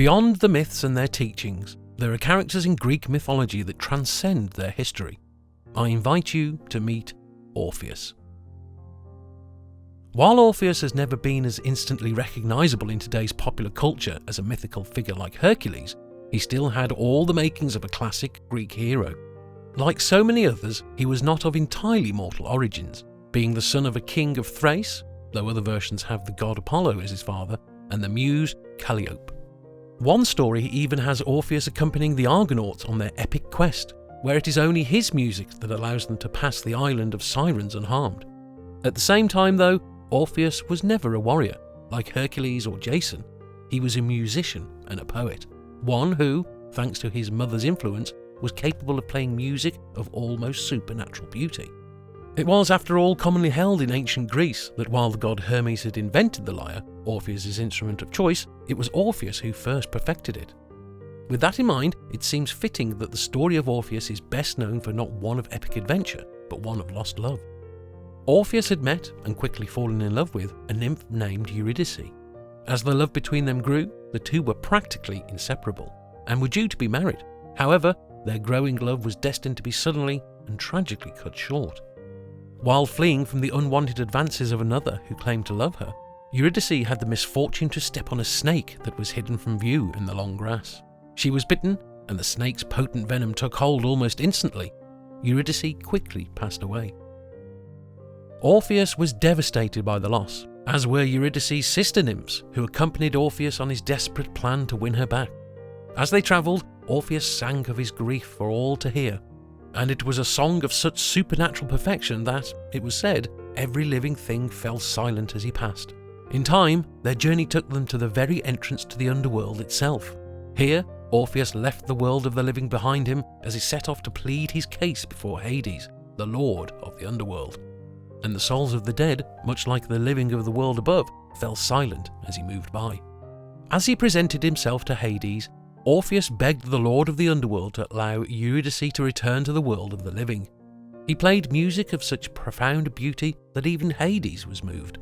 Beyond the myths and their teachings, there are characters in Greek mythology that transcend their history. I invite you to meet Orpheus. While Orpheus has never been as instantly recognisable in today's popular culture as a mythical figure like Hercules, he still had all the makings of a classic Greek hero. Like so many others, he was not of entirely mortal origins, being the son of a king of Thrace, though other versions have the god Apollo as his father, and the muse Calliope. One story even has Orpheus accompanying the Argonauts on their epic quest, where it is only his music that allows them to pass the island of Sirens unharmed. At the same time though, Orpheus was never a warrior, like Hercules or Jason. He was a musician and a poet, one who, thanks to his mother's influence, was capable of playing music of almost supernatural beauty. It was, after all, commonly held in ancient Greece that while the god Hermes had invented the lyre, Orpheus' instrument of choice, it was Orpheus who first perfected it. With that in mind, it seems fitting that the story of Orpheus is best known for not one of epic adventure, but one of lost love. Orpheus had met, and quickly fallen in love with, a nymph named Eurydice. As the love between them grew, the two were practically inseparable, and were due to be married. However, their growing love was destined to be suddenly and tragically cut short. While fleeing from the unwanted advances of another who claimed to love her, Eurydice had the misfortune to step on a snake that was hidden from view in the long grass. She was bitten, and the snake's potent venom took hold almost instantly. Eurydice quickly passed away. Orpheus was devastated by the loss, as were Eurydice's sister nymphs, who accompanied Orpheus on his desperate plan to win her back. As they travelled, Orpheus sang of his grief for all to hear, and it was a song of such supernatural perfection that, it was said, every living thing fell silent as he passed. In time, their journey took them to the very entrance to the underworld itself. Here, Orpheus left the world of the living behind him as he set off to plead his case before Hades, the lord of the underworld. And the souls of the dead, much like the living of the world above, fell silent as he moved by. As he presented himself to Hades, Orpheus begged the lord of the underworld to allow Eurydice to return to the world of the living. He played music of such profound beauty that even Hades was moved.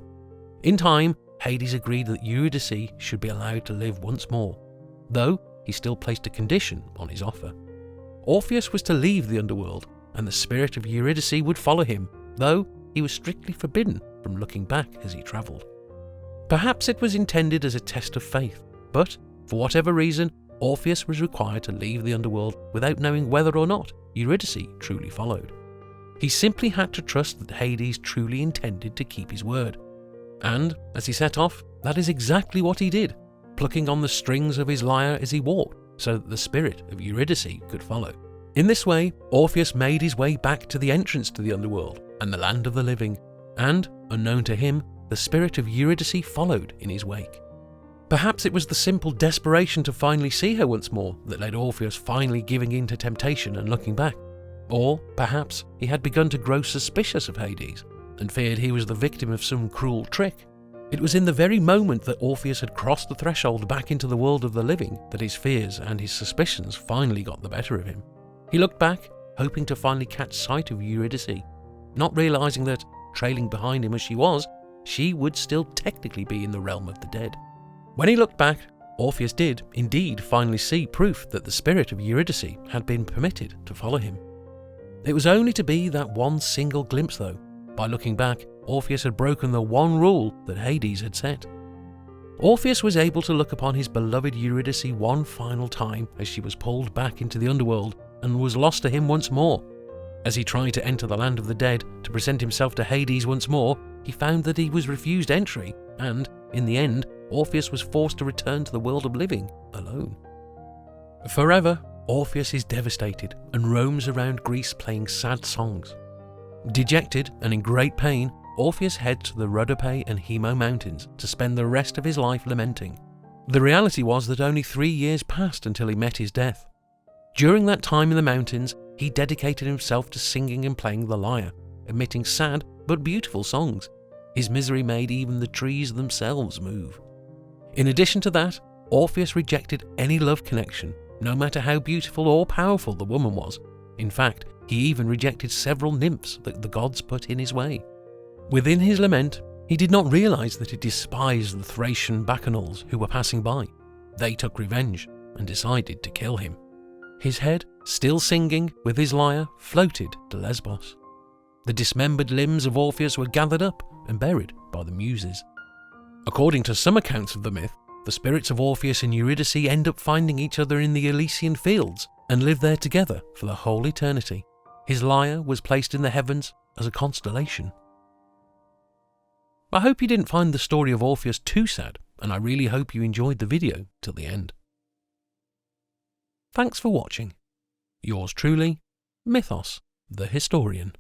In time, Hades agreed that Eurydice should be allowed to live once more, though he still placed a condition on his offer. Orpheus was to leave the underworld, and the spirit of Eurydice would follow him, though he was strictly forbidden from looking back as he travelled. Perhaps it was intended as a test of faith, but, for whatever reason, Orpheus was required to leave the underworld without knowing whether or not Eurydice truly followed. He simply had to trust that Hades truly intended to keep his word. And, as he set off, that is exactly what he did, plucking on the strings of his lyre as he walked, so that the spirit of Eurydice could follow. In this way, Orpheus made his way back to the entrance to the underworld and the land of the living, and, unknown to him, the spirit of Eurydice followed in his wake. Perhaps it was the simple desperation to finally see her once more that led Orpheus finally giving in to temptation and looking back. Or perhaps he had begun to grow suspicious of Hades and feared he was the victim of some cruel trick. It was in the very moment that Orpheus had crossed the threshold back into the world of the living that his fears and his suspicions finally got the better of him. He looked back, hoping to finally catch sight of Eurydice, not realising that, trailing behind him as she was, she would still technically be in the realm of the dead. When he looked back, Orpheus did, indeed, finally see proof that the spirit of Eurydice had been permitted to follow him. It was only to be that one single glimpse, though. By looking back, Orpheus had broken the one rule that Hades had set. Orpheus was able to look upon his beloved Eurydice one final time as she was pulled back into the underworld and was lost to him once more. As he tried to enter the land of the dead to present himself to Hades once more, he found that he was refused entry, and, in the end, Orpheus was forced to return to the world of living alone. Forever, Orpheus is devastated and roams around Greece playing sad songs. Dejected and in great pain, Orpheus heads to the Rhodope and Hemo mountains to spend the rest of his life lamenting. The reality was that only 3 years passed until he met his death. During that time in the mountains, he dedicated himself to singing and playing the lyre, emitting sad but beautiful songs. His misery made even the trees themselves move. In addition to that, Orpheus rejected any love connection, no matter how beautiful or powerful the woman was. In fact, he even rejected several nymphs that the gods put in his way. Within his lament, he did not realise that he despised the Thracian bacchanals who were passing by. they took revenge and decided to kill him. His head, still singing with his lyre, floated to Lesbos. The dismembered limbs of Orpheus were gathered up and buried by the Muses. According to some accounts of the myth, the spirits of Orpheus and Eurydice end up finding each other in the Elysian fields and live there together for the whole eternity. His lyre was placed in the heavens as a constellation. I hope you didn't find the story of Orpheus too sad, and I really hope you enjoyed the video till the end. Thanks for watching. Yours truly, Mythos, the Historian.